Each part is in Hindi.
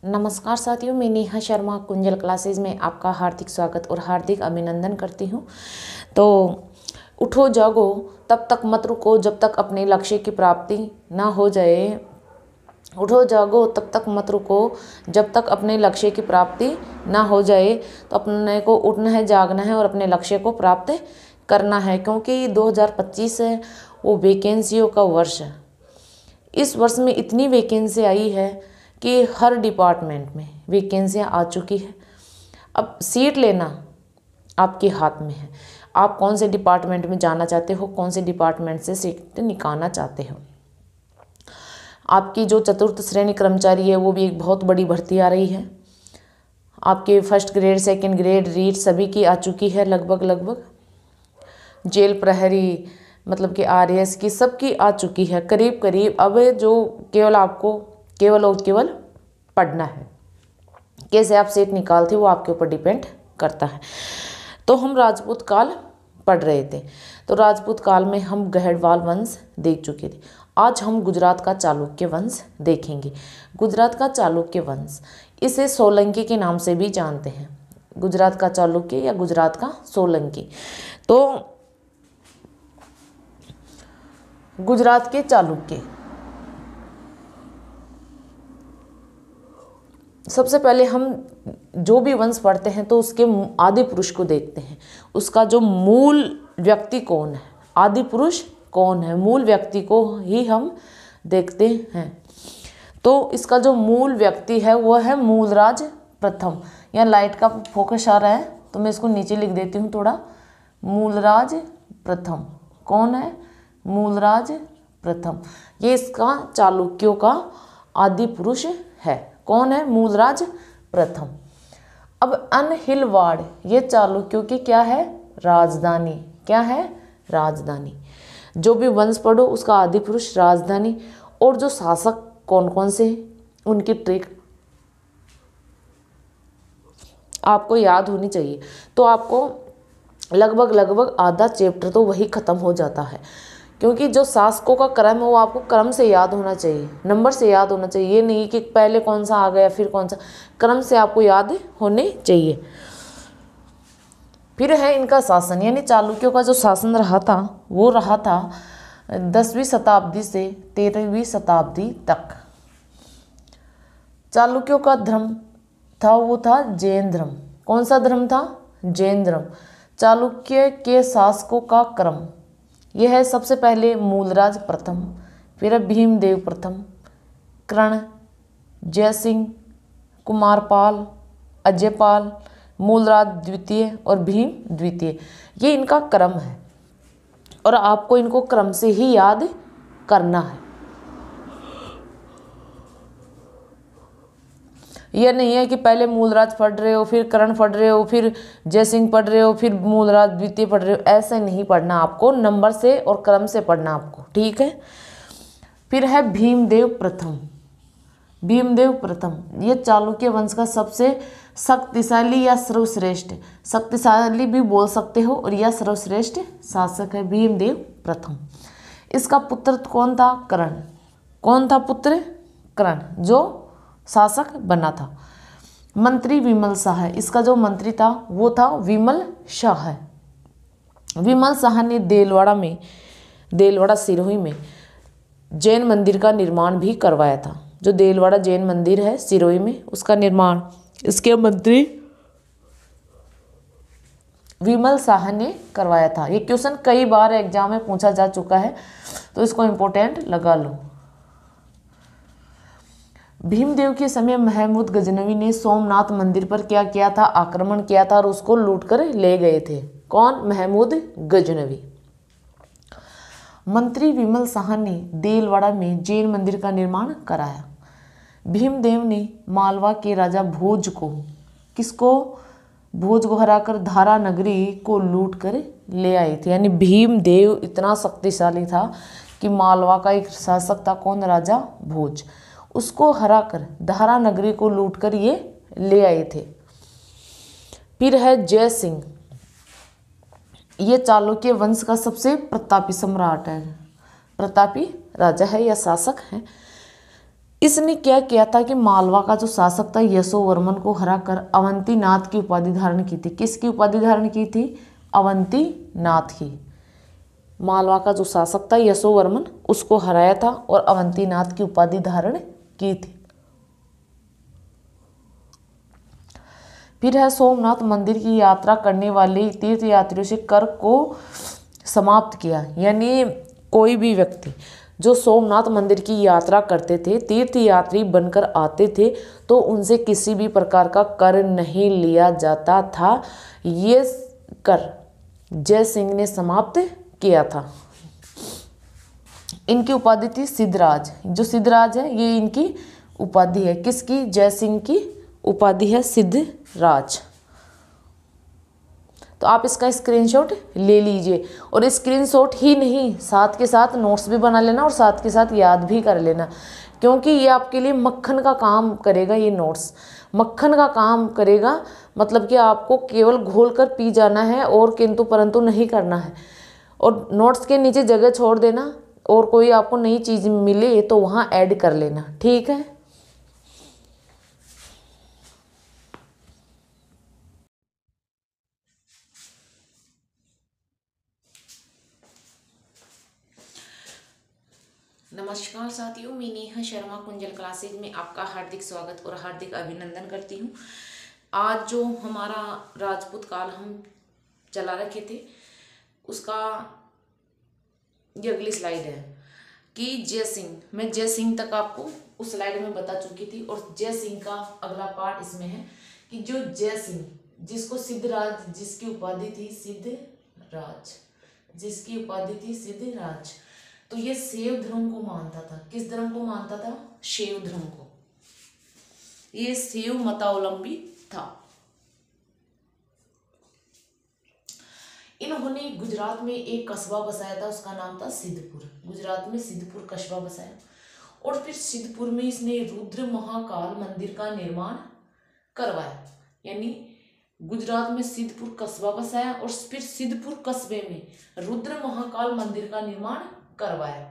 नमस्कार साथियों, मैं नेहा शर्मा कुंजल क्लासेस में आपका हार्दिक स्वागत और हार्दिक अभिनंदन करती हूँ। तो उठो जागो तब तक मत रुको जब तक अपने लक्ष्य की प्राप्ति ना हो जाए। उठो जागो तब तक मत रुको जब तक अपने लक्ष्य की प्राप्ति ना हो जाए। तो अपने को उठना है, जागना है और अपने लक्ष्य को प्राप्त करना है, क्योंकि 2025 है वो वैकेंसियों का वर्ष है। इस वर्ष में इतनी वैकेंसी आई है कि हर डिपार्टमेंट में वैकेंसियाँ आ चुकी है। अब सीट लेना आपके हाथ में है। आप कौन से डिपार्टमेंट में जाना चाहते हो, कौन से डिपार्टमेंट से सीट निकालना चाहते हो। आपकी जो चतुर्थ श्रेणी कर्मचारी है वो भी एक बहुत बड़ी भर्ती आ रही है। आपके first grade, second grade, REET सभी की आ चुकी है लगभग। जेल प्रहरी मतलब कि आरएएस की सबकी आ चुकी है करीब। अब जो केवल आपको केवल और केवल पढ़ना है। कैसे आप सीट निकालते हो वो आपके ऊपर डिपेंड करता है। तो हम राजपूत काल पढ़ रहे थे, तो राजपूत काल में हम गहड़वाल वंश देख चुके थे। आज हम गुजरात का चालुक्य वंश देखेंगे। गुजरात का चालुक्य वंश, इसे सोलंकी के नाम से भी जानते हैं। गुजरात का चालुक्य या गुजरात का सोलंकी। तो गुजरात के चालुक्य, सबसे पहले हम जो भी वंश पढ़ते हैं तो उसके आदि पुरुष को देखते हैं। उसका जो मूल व्यक्ति कौन है, आदि पुरुष कौन है, मूल व्यक्ति को ही हम देखते हैं। तो इसका जो मूल व्यक्ति है वो है मूलराज प्रथम। यहाँ लाइट का फोकस आ रहा है तो मैं इसको नीचे लिख देती हूँ थोड़ा। मूलराज प्रथम कौन है? मूलराज प्रथम। ये इसका चालुक्यों का आदि पुरुष है। कौन है? मूलराज प्रथम। अब अनहिलवाड़ ये चालुक्यों की क्या है? राजधानी। क्या है? राजधानी। जो भी वंश पढ़ो उसका आदि पुरुष राजधानी। और जो शासक कौन कौन से, उनकी ट्रिक आपको याद होनी चाहिए। तो आपको लगभग आधा चैप्टर तो वही खत्म हो जाता है, क्योंकि जो शासकों का क्रम है वो आपको क्रम से याद होना चाहिए, नंबर से याद होना चाहिए। ये नहीं कि पहले कौन सा आ गया फिर कौन सा, क्रम से आपको याद होने चाहिए। फिर है इनका शासन, यानी चालुक्यों का जो शासन रहा था वो रहा था 10वीं शताब्दी से 13वीं शताब्दी तक। चालुक्यों का धर्म था वो था जैन धर्म। कौन सा धर्म था? जैन धर्म। चालुक्य के शासकों का क्रम यह है, सबसे पहले मूलराज प्रथम, फिर भीमदेव प्रथम, कर्ण, जयसिंह, कुमारपाल, अजयपाल, मूलराज द्वितीय और भीम द्वितीय। ये इनका क्रम है और आपको इनको क्रम से ही याद करना है। यह नहीं है कि पहले मूलराज पढ़ रहे हो, फिर कर्ण पढ़ रहे हो, फिर जयसिंह पढ़ रहे हो, फिर मूलराज द्वितीय पढ़ रहे हो। ऐसे नहीं पढ़ना, आपको नंबर से और क्रम से पढ़ना आपको, ठीक है। फिर है भीमदेव प्रथम। भीमदेव प्रथम ये चालुक्य वंश का सबसे शक्तिशाली या सर्वश्रेष्ठ, शक्तिशाली भी बोल सकते हो, और यह सर्वश्रेष्ठ शासक है भीमदेव प्रथम। इसका पुत्र कौन था? कर्ण। कौन था पुत्र? कर्ण, जो शासक बना था। मंत्री विमल शाह है। इसका जो मंत्री था वो था विमल शाह है। विमल शाह ने देलवाड़ा सिरोही में जैन मंदिर का निर्माण भी करवाया था। जो देलवाड़ा जैन मंदिर है सिरोही में, उसका निर्माण इसके मंत्री विमल शाह ने करवाया था। ये क्वेश्चन कई बार एग्जाम में पूछा जा चुका है, तो इसको इम्पोर्टेंट लगा लो। भीमदेव के समय महमूद गजनवी ने सोमनाथ मंदिर पर क्या किया था? आक्रमण किया था और उसको लूटकर ले गए थे। कौन? महमूद गजनवी। मंत्री विमल शाह ने देलवाड़ा में जैन मंदिर का निर्माण कराया। भीमदेव ने मालवा के राजा भोज को, किसको? भोज को हराकर धारा नगरी को लूट कर ले आए थे। यानी भीमदेव इतना शक्तिशाली था कि मालवा का एक शासक था, कौन? राजा भोज, उसको हराकर धारा नगरी को लूटकर ये ले आए थे। फिर है जय सिंह। ये चालुक्य वंश का सबसे प्रतापी सम्राट है, प्रतापी राजा है या शासक है। इसने क्या किया था कि मालवा का जो शासक था यशोवर्मन को हराकर अवंतीनाथ की उपाधि धारण की थी। किसकी उपाधि धारण की थी? अवंतीनाथ की। मालवा का जो शासक था यशोवर्मन, उसको हराया था और अवंतीनाथ की उपाधि धारण की थी। फिर है सोमनाथ मंदिर की यात्रा करने वाले तीर्थयात्रियों से कर को समाप्त किया। यानी कोई भी व्यक्ति जो सोमनाथ मंदिर की यात्रा करते थे, तीर्थयात्री बनकर आते थे, तो उनसे किसी भी प्रकार का कर नहीं लिया जाता था। ये कर जय सिंह ने समाप्त किया था। इनकी उपाधि थी सिद्धराज। जो सिद्धराज है ये इनकी उपाधि है। किसकी? जय सिंह की उपाधि है सिद्धराज। तो आप इसका स्क्रीनशॉट ले लीजिए, और स्क्रीनशॉट ही नहीं, साथ के साथ नोट्स भी बना लेना और साथ के साथ याद भी कर लेना, क्योंकि ये आपके लिए मक्खन का काम करेगा। ये नोट्स मक्खन का काम करेगा, मतलब कि आपको केवल घोल कर पी जाना है और किंतु परंतु नहीं करना है। और नोट्स के नीचे जगह छोड़ देना, और कोई आपको नई चीज़ मिले तो वहाँ ऐड कर लेना, ठीक है। नमस्कार साथियों, मैं नेहा शर्मा कुंजल क्लासेज में आपका हार्दिक स्वागत और हार्दिक अभिनंदन करती हूँ। आज जो हमारा राजपूत काल हम चला रखे थे, उसका ये अगली स्लाइड है कि जय सिंह, मैं जय सिंह तक आपको उस स्लाइड में बता चुकी थी, और जय सिंह का अगला पार्ट इसमें है कि जो जय सिंह, जिसको सिद्धराज, जिसकी उपाधि थी सिद्धराज, जिसकी उपाधि थी सिद्धराज, तो ये शैव धर्म को मानता था। किस धर्म को मानता था? शैव धर्म को। ये शैव मतावलंबी था। इन्होंने गुजरात में एक कस्बा बसाया था, उसका नाम था सिद्धपुर। गुजरात में सिद्धपुर कस्बा बसाया, और फिर सिद्धपुर में इसने रुद्र महाकाल मंदिर का निर्माण करवाया। यानी गुजरात में सिद्धपुर कस्बा बसाया और फिर सिद्धपुर कस्बे में रुद्र महाकाल मंदिर का निर्माण करवाया।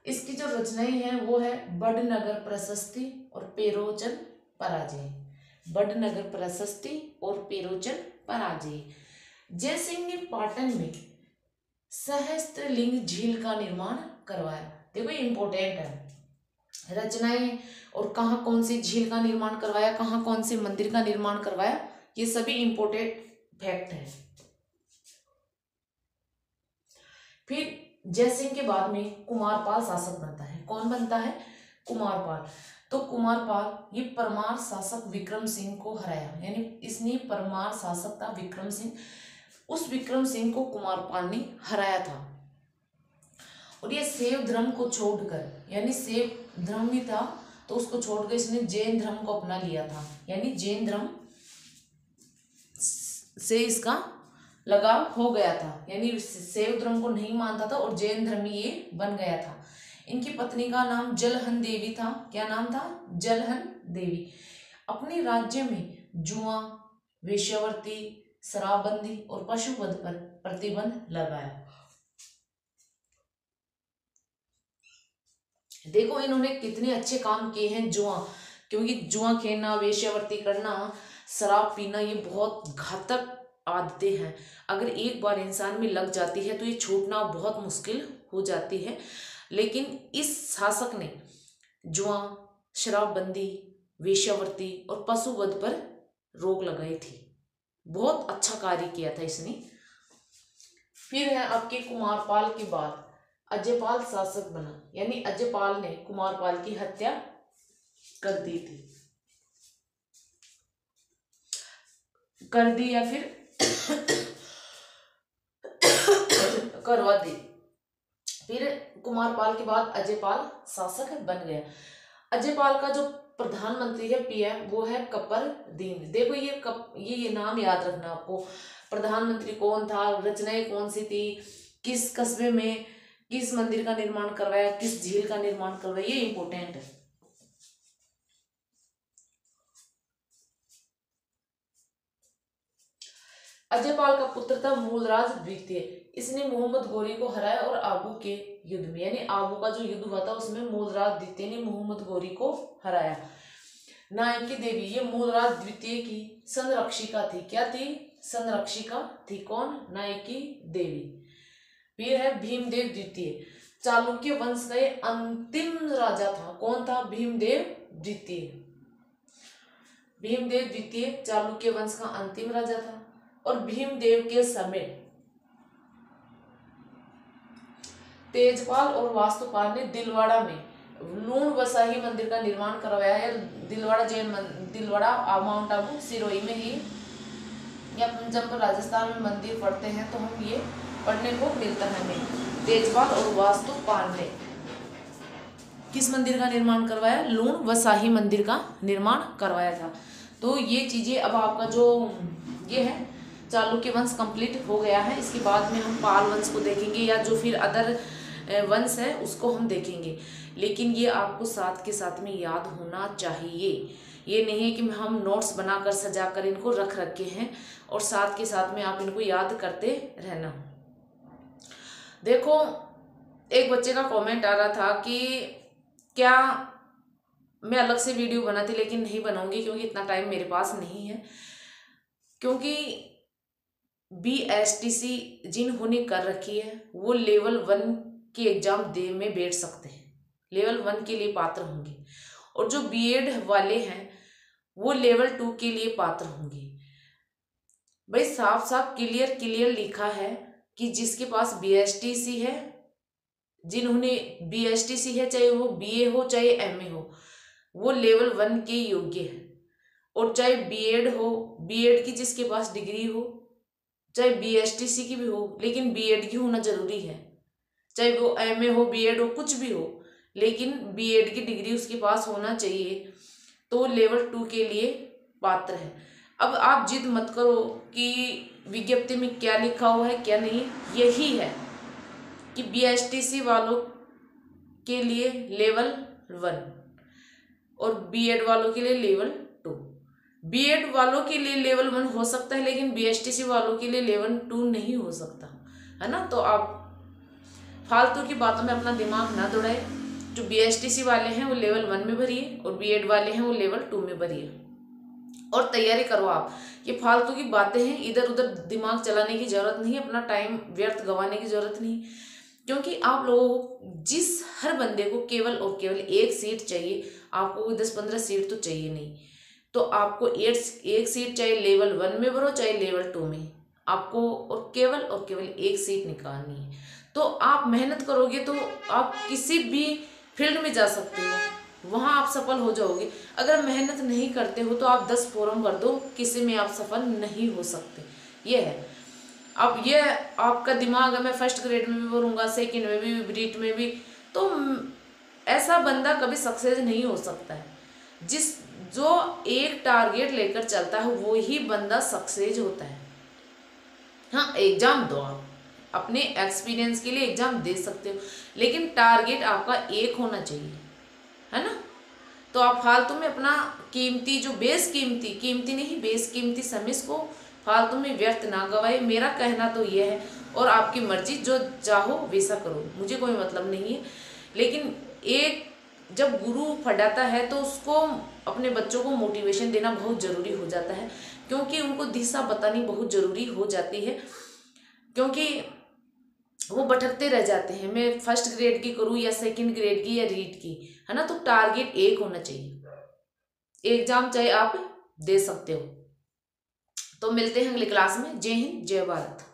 इसकी जो रचनाएं हैं वो है बड़नगर प्रशस्ति और पेरोचन पराजय। बड़नगर प्रशस्ति और पेरोचन पराजय। जय सिंह ने पाटन में सहस्त्रलिंग झील का निर्माण करवाया। देखो ये इंपॉर्टेंट है, रचनाएं और कहाँ कौन सी झील का निर्माण करवाया, कहाँ कौन से मंदिर का निर्माण करवाया, ये सभी इंपॉर्टेंट फैक्ट है। फिर जय सिंह के बाद में कुमारपाल शासक बनता है। कौन बनता है? कुमारपाल। तो कुमारपाल ये परमार शासक विक्रम सिंह को हराया। यानी इसने परमार शासक था विक्रम सिंह, उस विक्रम सिंह को कुमारपाल ने हराया था। और ये शैव धर्म को छोड़कर, यानी शैव धर्म ही था तो उसको छोड़कर इसने जैन धर्म को अपना लिया था। यानी जैन धर्म से इसका लगाव हो गया था, यानी शैव धर्म को नहीं मानता था और जैन धर्म ये बन गया था। इनकी पत्नी का नाम जलहन देवी था। क्या नाम था? जलहन देवी। अपने राज्य में जुआ, वेश्यावृत्ति, शराबबंदी और पशुवध पर प्रतिबंध लगाया। देखो इन्होंने कितने अच्छे काम किए हैं। जुआ, क्योंकि जुआ खेलना, वेश्यावृत्ति करना, शराब पीना, ये बहुत घातक आदतें हैं। अगर एक बार इंसान में लग जाती है तो ये छूटना बहुत मुश्किल हो जाती है। लेकिन इस शासक ने जुआ, शराबबंदी, वेश्यावृत्ति और पशुवध पर रोक लगाई थी। बहुत अच्छा कार्य किया था इसने। फिर है आपके कुमारपाल के बाद अजयपाल शासक बना। यानी अजयपाल ने कुमारपाल की हत्या कर दी थी, कर दी या फिर करवा दी। फिर कुमारपाल के बाद अजयपाल शासक बन गया। अजयपाल का जो प्रधानमंत्री है, पीएम, वो है कपरदीन। देखो ये नाम याद रखना आपको। प्रधानमंत्री कौन था, रचनाएं कौन सी थी, किस कस्बे में किस मंदिर का निर्माण करवाया, किस झील का निर्माण करवाया, ये इंपॉर्टेंट है। अजयपाल का पुत्र था मूलराज द्वितीय। इसने मोहम्मद गोरी को हराया और आबू के युद्ध में, यानी आबू का जो युद्ध हुआ था उसमें मूलराज द्वितीय ने मोहम्मद गोरी को हराया। नायकी देवी, ये मूलराज द्वितीय की संरक्षिका थी। क्या थी? संरक्षिका थी। कौन? नायकी देवी। फिर है भीमदेव द्वितीय, चालुक्य वंश का ये अंतिम राजा था। कौन था? भीमदेव द्वितीय। भीमदेव द्वितीय चालुक्य वंश का अंतिम राजा था। और भीमदेव के समय तेजपाल और वास्तुपाल ने दिलवाड़ा में लूण वसाही मंदिर का निर्माण करवाया है। दिलवाड़ा दिलवाड़ा माउंट आबू सिरोही में ही, या जब राजस्थान में मंदिर पढ़ते हैं तो हम ये पढ़ने को मिलता है हमें। तेजपाल और वास्तुपाल ने किस मंदिर का निर्माण करवाया? लूण वसाही मंदिर का निर्माण करवाया था। तो ये चीजें अब आपका जो ये है चालुक्य वंश कंप्लीट हो गया है। इसके बाद में हम पाल वंश को देखेंगे, या जो फिर अदर वंश है उसको हम देखेंगे। लेकिन ये आपको साथ के साथ में याद होना चाहिए। ये नहीं है कि हम नोट्स बनाकर सजाकर इनको रख रखे हैं और साथ के साथ में आप इनको याद करते रहना। देखो, एक बच्चे का कमेंट आ रहा था कि क्या मैं अलग से वीडियो बनाती, लेकिन नहीं बनाऊंगी क्योंकि इतना टाइम मेरे पास नहीं है। क्योंकि BSTC जिन्होंने कर रखी है वो लेवल 1 के एग्जाम दे में बैठ सकते हैं, लेवल 1 के लिए पात्र होंगे। और जो B.Ed वाले हैं वो लेवल 2 के लिए पात्र होंगे। भाई साफ साफ क्लियर लिखा है कि जिसके पास BSTC है, जिन्होंने BSTC है, चाहे वो BA हो चाहे MA हो, वो लेवल 1 के योग्य है। और चाहे B.Ed हो, B.Ed की जिसके पास डिग्री हो, चाहे BSTC की भी हो, लेकिन B.Ed की होना जरूरी है। चाहे वो MA हो, B.Ed हो, कुछ भी हो, लेकिन B.Ed की डिग्री उसके पास होना चाहिए, तो लेवल 2 के लिए पात्र है। अब आप जिद मत करो कि विज्ञप्ति में क्या लिखा हुआ है क्या नहीं। यही है कि BSTC वालों के लिए लेवल 1 और B.Ed वालों के लिए लेवल 2। B.Ed वालों के लिए लेवल 1 हो सकता है, लेकिन BSTC वालों के लिए लेवल 2 नहीं हो सकता है ना। तो आप फालतू की बातों में अपना दिमाग ना दौड़ाए। जो BSTC वाले हैं वो लेवल 1 में भरिए और B.Ed वाले हैं वो लेवल 2 में भरिए और तैयारी करो आप। ये फालतू की बातें हैं, इधर उधर दिमाग चलाने की जरूरत नहीं, अपना टाइम व्यर्थ गंवाने की जरूरत नहीं। क्योंकि आप लोगों को, जिस हर बंदे को केवल और केवल एक सीट चाहिए, आपको 10-15 सीट तो चाहिए नहीं। तो आपको एक सीट चाहे लेवल 1 में भरो चाहे लेवल 2 में, आपको और केवल एक सीट निकालनी है। तो आप मेहनत करोगे तो आप किसी भी फील्ड में जा सकते हो, वहाँ आप सफल हो जाओगे। अगर मेहनत नहीं करते हो तो आप 10 फॉर्म भर दो, किसी में आप सफल नहीं हो सकते। ये है। अब ये आपका दिमाग है मैं फर्स्ट ग्रेड में भी भरूंगा, सेकंड में भी, ब्रीट में भी, तो ऐसा बंदा कभी सक्सेस नहीं हो सकता है। जो एक टारगेट लेकर चलता है वो ही बंदा सक्सेस होता है। हाँ, एग्जाम दो, आप अपने एक्सपीरियंस के लिए एग्जाम दे सकते हो, लेकिन टारगेट आपका एक होना चाहिए, है ना। तो आप फालतू में अपना कीमती, जो कीमती नहीं बेस कीमती समय को फालतू में व्यर्थ ना गवाए। मेरा कहना तो ये है, और आपकी मर्जी, जो चाहो वैसा करो, मुझे कोई मतलब नहीं है। लेकिन एक जब गुरु फटाता है तो उसको अपने बच्चों को मोटिवेशन देना बहुत ज़रूरी हो जाता है, क्योंकि उनको दिशा बतानी बहुत ज़रूरी हो जाती है, क्योंकि वो भटकते रह जाते हैं। मैं फर्स्ट ग्रेड की करूँ या सेकंड ग्रेड की या रीट की, है ना। तो टारगेट एक होना चाहिए, एग्जाम चाहे आप दे सकते हो। तो मिलते हैं अगली क्लास में। जय हिंद, जय भारत।